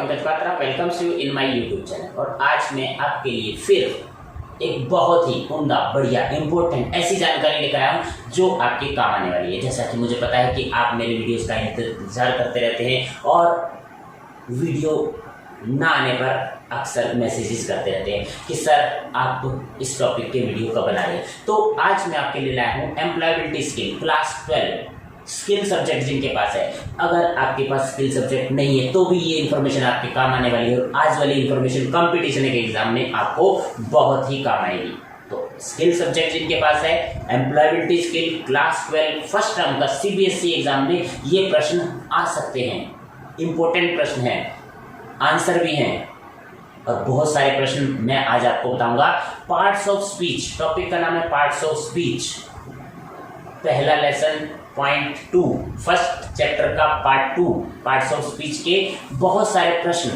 Pankaj Patra welcomes you in my YouTube channel. और आज मैं आपके लिए फिर एक बहुत ही उम्दा, बढ़िया, इंपॉर्टेंट ऐसी जानकारी लेकर आया हूँ जो आपके काम आने वाली है। जैसा कि मुझे पता है कि आप मेरे वीडियोस का इंतजार करते रहते हैं और वीडियो ना आने पर अक्सर मैसेजेस करते रहते हैं कि सर आप इस टॉपिक के वीडियो कब बना रहे हैं। तो आज मैं आपके लिए लाया हूँ employability skill class 12 skill subject जिनके पास है। अगर आपके पास स्किल सब्जेक्ट नहीं है तो भी ये इन्फॉर्मेशन आपके काम आने वाली है और आज वाली इन्फॉर्मेशन कंपटीशन के एग्जाम में आपको बहुत ही काम आएगी। तो स्किल सब्जेक्ट जिनके पास है, employability skill class 12 first term का सीबीएसई एग्जाम में ये प्रश्न आ सकते हैं। इंपॉर्टेंट प्रश्न है, आंसर भी हैं और बहुत सारे प्रश्न मैं आज आपको बताऊंगा। पार्ट्स ऑफ स्पीच टॉपिक का नाम है, पार्ट्स ऑफ स्पीच। पहला लेसन पॉइंट 2 फर्स्ट चैप्टर का पार्ट 2 पार्ट्स ऑफ स्पीच के बहुत सारे प्रश्न,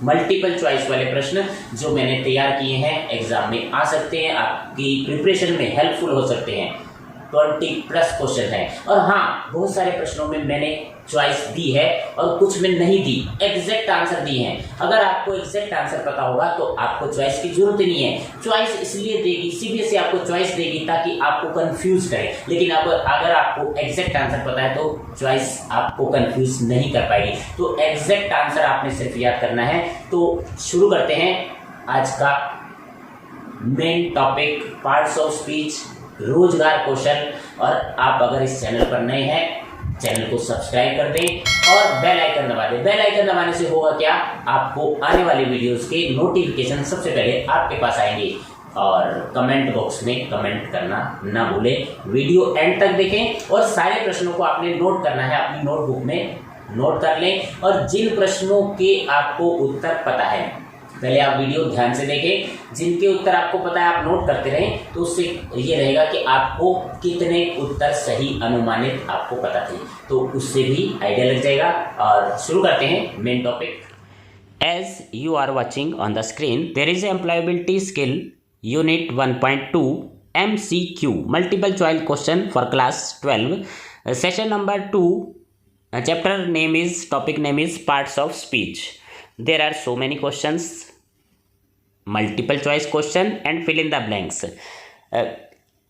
मल्टीपल चॉइस वाले प्रश्न जो मैंने तैयार किए हैं, एग्जाम में आ सकते हैं, आपकी प्रिपरेशन में हेल्पफुल हो सकते हैं। 20+ क्वेश्चन है और हाँ, बहुत सारे प्रश्नों में मैंने चॉइस दी है और कुछ में नहीं दी, एग्जैक्ट आंसर दिए हैं। अगर आपको एग्जैक्ट आंसर पता होगा तो आपको चॉइस की जरूरत ही नहीं है। चॉइस इसलिए देगी, सीबीएसई आपको चॉइस देगी ताकि आपको कंफ्यूज करे, लेकिन अगर आपको एग्जैक्ट आंसर पता है तो चॉइस आपको कंफ्यूज नहीं कर पाएगी। तो एग्जैक्ट आंसर आपने सिर्फ याद करना है। तो शुरू करते हैं आज का main topic, parts of speech, रोजगार कौशल। और आप अगर इस चैनल पर नए हैं, चैनल को सब्सक्राइब कर दें और बेल आइकन दबा दें। बेल आइकन दबाने से होगा क्या, आपको आने वाले वीडियोस के नोटिफिकेशन सबसे पहले आपके पास आएंगे। और कमेंट बॉक्स में कमेंट करना ना भूलें, वीडियो एंड तक देखें और सारे प्रश्नों को आपने नोट करना है, अपनी नोटबुक में नोट कर लें। और जिन प्रश्नों के आपको उत्तर पता है, पहले आप वीडियो ध्यान से देखें, जिनके उत्तर आपको पता है आप नोट करते रहें, तो उससे ये रहेगा कि आपको कितने उत्तर सही अनुमानित आपको पता थे, तो उससे भी आइडिया लग जाएगा। और शुरू करते हैं main topic. As you are watching on the screen, there is employability skill unit 1.2 MCQ multiple choice question for class 12 session number 2 chapter name is, topic name is parts of speech. There are so many questions, multiple choice question and fill in the blanks.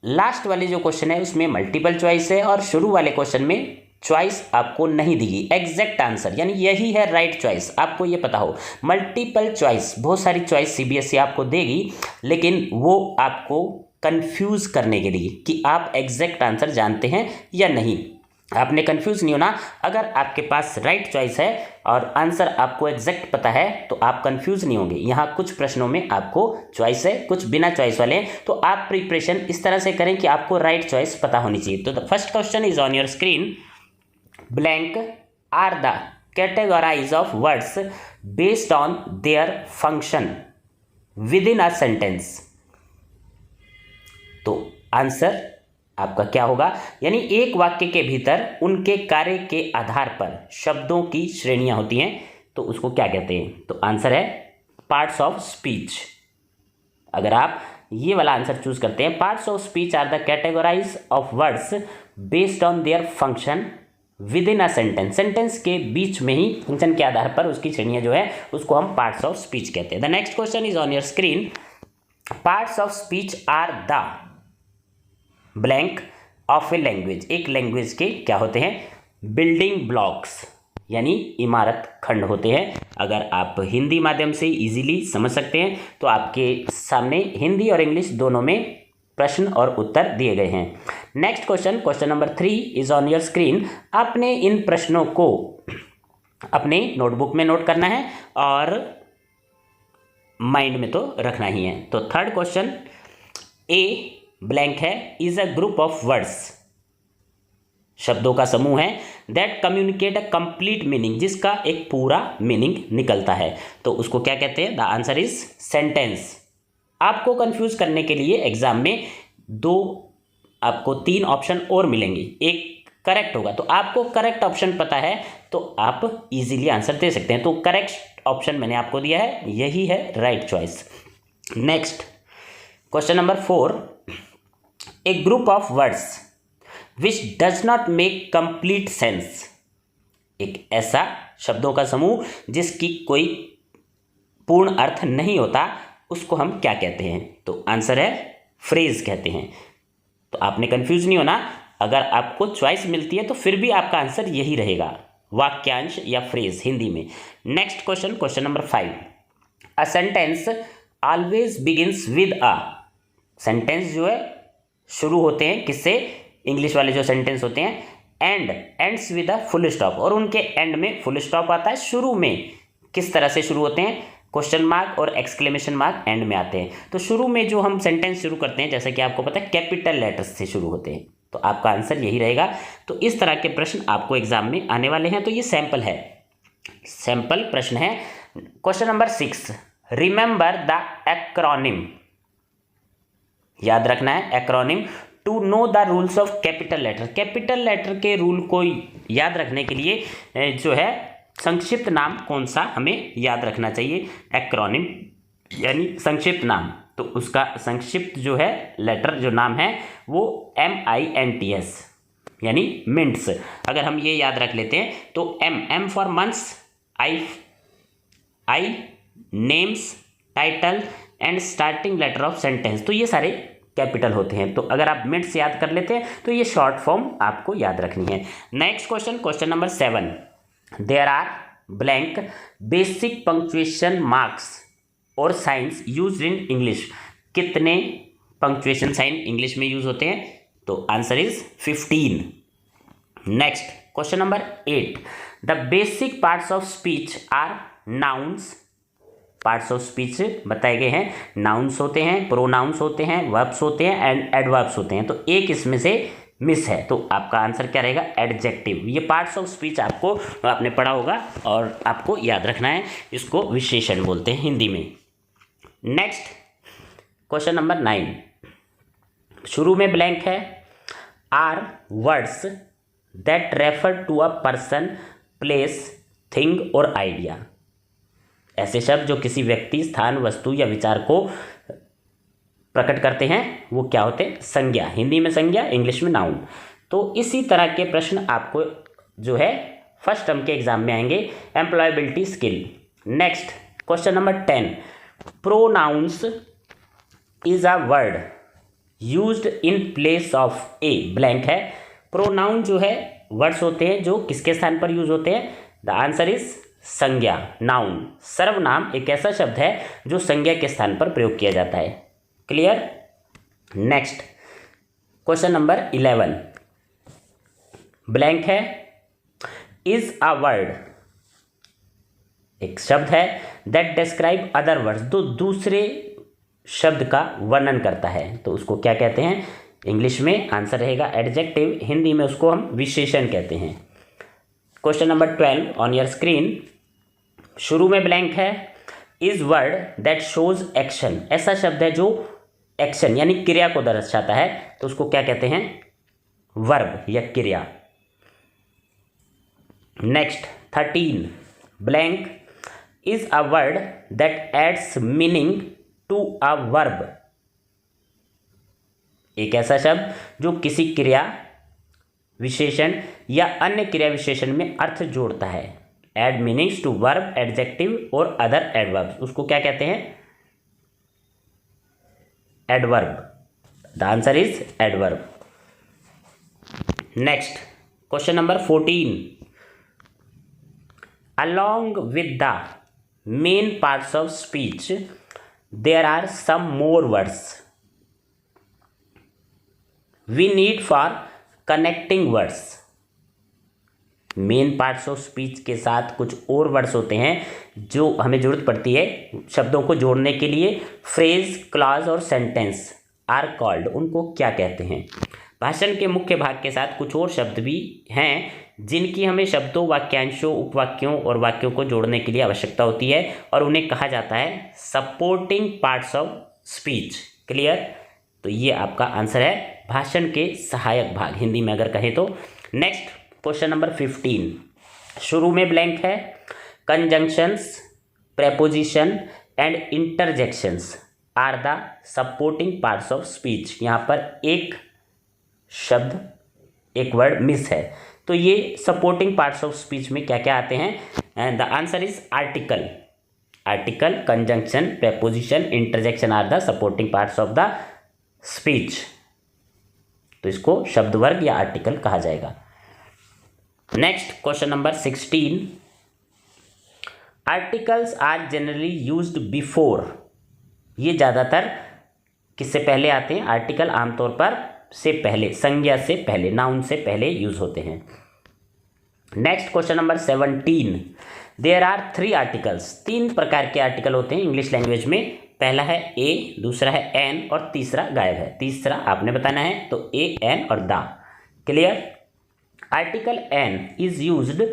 Last वाले जो question है उसमें multiple choice है और शुरू वाले question में choice आपको नहीं दी, एग्जैक्ट आंसर यानी यही है राइट चॉइस, आपको ये पता हो। मल्टीपल चॉइस, बहुत सारी चॉइस सीबीएसई आपको देगी, लेकिन वो आपको कंफ्यूज करने के लिए कि आप एग्जैक्ट आंसर जानते हैं या नहीं। आपने कंफ्यूज नहीं होना। अगर आपके पास राइट चॉइस है और आंसर आपको एग्जैक्ट पता है तो आप कंफ्यूज नहीं होंगे। यहाँ कुछ प्रश्नों में आपको चॉइस है, कुछ बिना चॉइस वाले हैं, तो आप प्रिपरेशन इस तरह से करें कि आपको राइट चॉइस पता होनी चाहिए। तो the first question is on your screen. Blank are the categorize of words based on their function within a sentence. तो आंसर आपका क्या होगा, यानी एक वाक्य के भीतर उनके कार्य के आधार पर शब्दों की श्रेणियां होती हैं, तो उसको क्या कहते हैं। तो आंसर है पार्ट्स ऑफ स्पीच। अगर आप ये वाला आंसर चूज करते हैं, parts of speech are the categorize of words based on their function within a sentence. Sentence के बीच में ही फंक्शन के आधार पर उसकी श्रेणियां जो है उसको हम पार्ट्स ऑफ स्पीच कहते हैं। The next question is on your screen. Parts of speech are the blank of a language. एक लैंग्वेज के क्या होते हैं, बिल्डिंग ब्लॉक्स यानी इमारत खंड होते हैं। अगर आप हिंदी माध्यम से इजीली समझ सकते हैं तो आपके सामने हिंदी और इंग्लिश दोनों में प्रश्न और उत्तर दिए गए हैं। Next question, question number 3 is on your screen. आपने इन प्रश्नों को अपने नोटबुक में नोट करना है और माइंड में तो रखना ही है। तो थर्ड क्वेश्चन, ए ब्लैंक है, is a group of words, शब्दों का समूह है, that communicate a complete meaning, जिसका एक पूरा मीनिंग निकलता है, तो उसको क्या कहते हैं। The answer is sentence. आपको कंफ्यूज करने के लिए एग्जाम में आपको 3 ऑप्शन और मिलेंगे, एक करेक्ट होगा, तो आपको करेक्ट ऑप्शन पता है तो आप इजीली आंसर दे सकते हैं। तो करेक्ट ऑप्शन मैंने आपको दिया है, यही है right choice. Next question number 4, A group of words which does not make complete sense. एक ऐसा शब्दों का समूह जिसकी कोई पूर्ण अर्थ नहीं होता, उसको हम क्या कहते हैं? तो आंसर है फ्रेज कहते हैं। तो आपने कंफ्यूज नहीं होना, अगर आपको चॉइस मिलती है तो फिर भी आपका आंसर यही रहेगा, वाक्यांश या फ्रेज हिंदी में। Next question, question number 5। A sentence always begins with a. Sentence जो है शुरू होते हैं किससे? इंग्लिश वाले जो सेंटेंस होते हैं, and ends with a full stop, और उनके एंड में फुल स्टॉप आता है। शुरू में किस तरह से शुरू होते हैं? क्वेश्चन मार्क और एक्सक्लेमेशन मार्क एंड में आते हैं। तो शुरू में जो हम सेंटेंस शुरू करते हैं, जैसे कि आपको पता है कैपिटल लेटर्स से शुरू होते हैं, तो आपका आंसर यही रहेगा। तो इस तरह के प्रश्न आपको एग्जाम में आने वाले हैं। तो ये सैंपल है, सैंपल प्रश्न है। Question number 6, remember the acronym. याद रखना है acronym to know the rules of capital letter. Capital letter के रूल को याद रखने के लिए जो है संक्षिप्त नाम कौन सा हमें याद रखना चाहिए? एक्रोनिम यानी संक्षिप्त नाम। तो उसका संक्षिप्त जो है लेटर जो नाम है वो MINTS यानी मिंट्स। अगर हम ये याद रख लेते हैं तो M for months, I names, title and starting letter of sentence, तो ये सारे कैपिटल होते हैं। तो अगर आप मिंट्स याद कर लेते हैं तो ये शॉर्ट फॉर्म आपको याद रखनी है। Next question, question number 7। There are blank basic punctuation marks और साइंस यूज्ड इन इंग्लिश। कितने पंक्चुएशन साइन इंग्लिश में यूज होते हैं? तो answer is 15। Next question number 8। The basic parts of speech are nouns. Parts of speech बताए गए हैं, nouns होते हैं, प्रोनाउंस होते हैं, वर्ब्स होते हैं एंड एडवर्ब्स होते हैं। तो एक इसमें से मिस है, तो आपका आंसर क्या रहेगा? एडजेक्टिव। ये पार्ट्स ऑफ स्पीच आपको आपने पढ़ा होगा और आपको याद रखना है, इसको विशेषण बोलते हैं हिंदी में। Next question number 9। शुरू में ब्लैंक है। Are words that refer to a person, place, thing और आइडिया। ऐसे शब्द जो किसी व्यक्ति, स्थान, वस्तु या विचार को प्रकट करते हैं वो क्या होते हैं? संज्ञा। हिंदी में संज्ञा, इंग्लिश में नाउन। तो इसी तरह के प्रश्न आपको जो है फर्स्ट टर्म के एग्जाम में आएंगे, employability skill. Next question number 10। Pronouns is a word used in place of a blank है। प्रोनाउन जो है वर्ड्स होते हैं जो किसके स्थान पर यूज होते हैं? द आंसर इज संज्ञा, नाउन। सर्वनाम एक ऐसा शब्द है जो संज्ञा के स्थान पर प्रयोग किया जाता है। Clear? Next question number 11। Blank है। इज अ वर्ड एक शब्द है दैट डिस्क्राइब अदर वर्ड्स, तो दूसरे शब्द का वर्णन करता है, तो उसको क्या कहते हैं? इंग्लिश में आंसर रहेगा एडजेक्टिव, हिंदी में उसको हम विशेषण कहते हैं। Question number 12 on your screen. शुरू में ब्लैंक है। Is word that shows action. ऐसा शब्द है जो एक्शन यानी क्रिया को दर्शाता है, तो उसको क्या कहते हैं? वर्ब या क्रिया। Next 13 blank. Is a word that adds meaning to a verb. एक ऐसा शब्द जो किसी क्रिया विशेषण या अन्य क्रिया विशेषण में अर्थ जोड़ता है। Add meanings to verb, adjective और अदर एडवर्ब्स, उसको क्या कहते हैं? Adverb. The answer is adverb. Next question number 14। Along with the main parts of speech there are some more words we need for connecting words. Main parts of speech के साथ कुछ और words होते हैं जो हमें जरूरत पड़ती है शब्दों को जोड़ने के लिए। फ्रेज, क्लॉज और सेंटेंस आर कॉल्ड, उनको क्या कहते हैं? भाषण के मुख्य भाग के साथ कुछ और शब्द भी हैं जिनकी हमें शब्दों, वाक्यांशों, उपवाक्यों और वाक्यों को जोड़ने के लिए आवश्यकता होती है, और उन्हें कहा जाता है supporting parts of speech. Clear? तो ये आपका आंसर है, भाषण के सहायक भाग हिंदी में अगर कहें तो। Next question number 15। शुरू में ब्लैंक है। Conjunctions, preposition and interjections are the supporting parts of speech. यहाँ पर एक शब्द, एक वर्ड मिस है, तो ये सपोर्टिंग पार्ट्स ऑफ स्पीच में क्या क्या आते हैं? And the answer is article, conjunction, preposition, interjection are the supporting parts of the speech. तो इसको शब्द वर्ग या आर्टिकल कहा जाएगा। Next question number 16, articles are generally used before. ये ज़्यादातर किससे पहले आते हैं? आर्टिकल आमतौर पर से पहले, संज्ञा से पहले, नाउन से पहले यूज होते हैं। Next question number 17, there are 3 articles. 3 प्रकार के आर्टिकल होते हैं इंग्लिश लैंग्वेज में। पहला है ए, दूसरा है एन और तीसरा गायब है। तीसरा आपने बताना है, तो ए, एन और the. Clear? Article an is used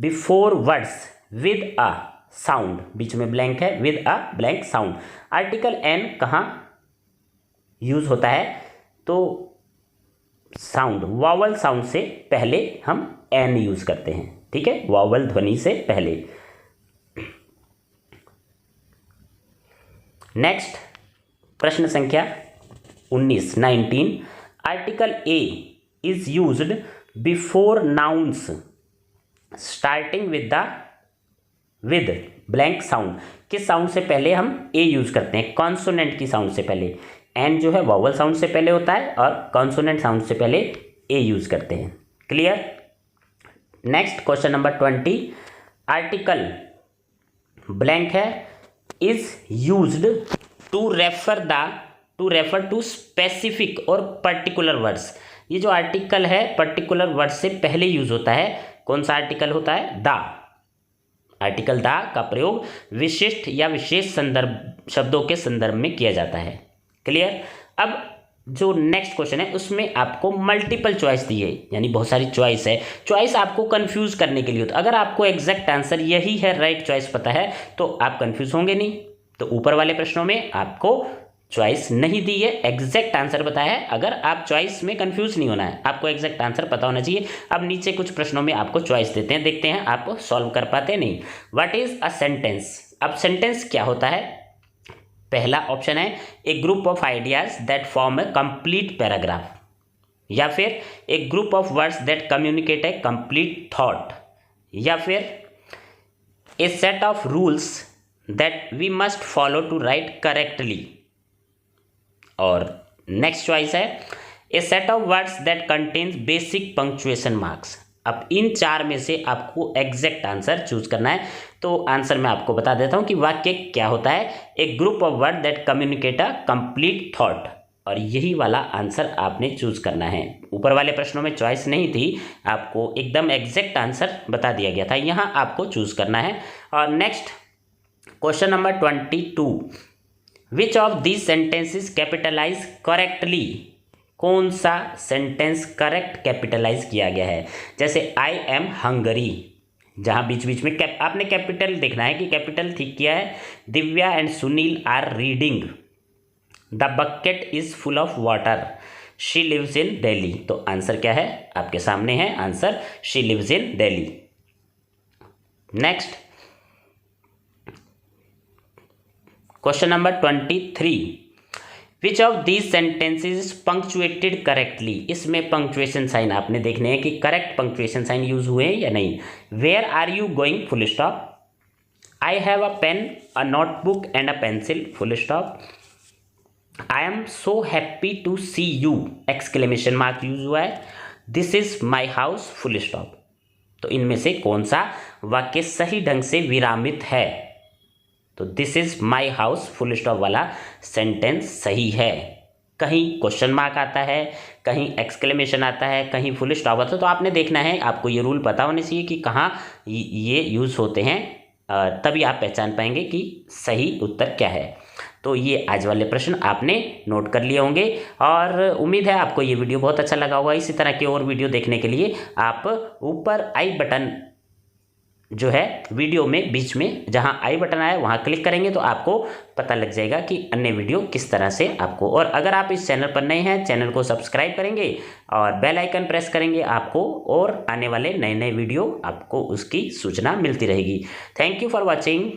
before words with a sound, बीच में ब्लैंक है, with a blank sound. Article an कहाँ यूज होता है? तो साउंड, वावल साउंड से पहले हम एन यूज करते हैं। ठीक है, वावल ध्वनि से पहले। नेक्स्ट प्रश्न संख्या 19, article a is used before nouns starting with blank sound. किस साउंड से पहले हम ए यूज करते हैं? कॉन्सोनेंट की साउंड से पहले। एन जो है वावल साउंड से पहले होता है और कॉन्सोनेंट साउंड से पहले ए यूज करते हैं। Clear? Next question number 20, article blank है is used to refer to specific और पर्टिकुलर वर्ड्स। ये जो आर्टिकल है पर्टिकुलर वर्ड से पहले यूज होता है। कौन सा आर्टिकल होता है? द। आर्टिकल द का प्रयोग विशिष्ट या विशेष संदर्भ शब्दों के संदर्भ में किया जाता है। क्लियर? अब जो नेक्स्ट क्वेश्चन है उसमें आपको मल्टीपल चॉइस दी है, यानी बहुत सारी चॉइस है। चॉइस आपको कंफ्यूज करने के लिए होता है। अगर आपको एग्जैक्ट आंसर यही है, राइट चॉइस पता है, तो आप कंफ्यूज होंगे नहीं। तो ऊपर वाले प्रश्नों में आपको चॉइस नहीं दी है, एग्जैक्ट आंसर बताया है। अगर आप चॉइस में कंफ्यूज नहीं होना है, आपको एग्जैक्ट आंसर पता होना चाहिए। अब नीचे कुछ प्रश्नों में आपको चॉइस देते हैं, देखते हैं आप सॉल्व कर पाते नहीं। What is a sentence? अब सेंटेंस क्या होता है? पहला ऑप्शन है a group of ideas that form a complete paragraph, या फिर a group of words that communicate a complete thought, या फिर a set of rules that we must follow to write correctly, और नेक्स्ट चॉइस है a set of words that contains basic punctuation marks. अब इन 4 में से आपको exact answer choose करना है। तो आंसर मैं आपको बता देता हूं कि वाक्य क्या होता है। A group of word that communicate a complete thought, और यही वाला आंसर आपने चूज करना है। ऊपर वाले प्रश्नों में चॉइस नहीं थी, आपको एकदम एग्जैक्ट आंसर बता दिया गया था, यहाँ आपको चूज करना है। और next question number 22, which of these sentences capitalize correctly? कौन सा सेंटेंस करेक्ट कैपिटलाइज किया गया है? जैसे आई एम हंगरी, जहां बीच बीच में आपने कैपिटल देखना है कि कैपिटल ठीक किया है। Divya and Sunil are reading, the bucket is full of water, she lives in Delhi. तो आंसर क्या है? आपके सामने है answer, she lives in Delhi. Next question number 23, which of these sentences punctuated correctly? इसमें पंक्चुएशन साइन आपने देखने हैं कि करेक्ट पंक्चुएशन साइन यूज हुए हैं या नहीं। Where are you going, full stop, I have a pen, a notebook and a pencil, full stop, I am so happy to see you, exclamation mark use हुआ है, this is my house, full stop. तो इनमें से कौन सा वाक्य सही ढंग से विरामित है? तो this is my house full stop वाला सेंटेंस सही है। कहीं क्वेश्चन मार्क आता है, कहीं एक्सक्लेमेशन आता है, कहीं फुल स्टॉप आता है। तो आपने देखना है, आपको ये रूल पता होने चाहिए कि कहाँ ये यूज़ होते हैं, तभी आप पहचान पाएंगे कि सही उत्तर क्या है। तो ये आज वाले प्रश्न आपने नोट कर लिए होंगे और उम्मीद है आपको ये वीडियो बहुत अच्छा लगा होगा। इसी तरह के और वीडियो देखने के लिए आप ऊपर आई बटन जो है वीडियो में बीच में जहां आई बटन आया वहां क्लिक करेंगे तो आपको पता लग जाएगा कि अन्य वीडियो किस तरह से आपको, और अगर आप इस चैनल पर नए हैं चैनल को सब्सक्राइब करेंगे और बेल आइकन प्रेस करेंगे, आपको और आने वाले नए नए वीडियो आपको उसकी सूचना मिलती रहेगी। Thank you for watching.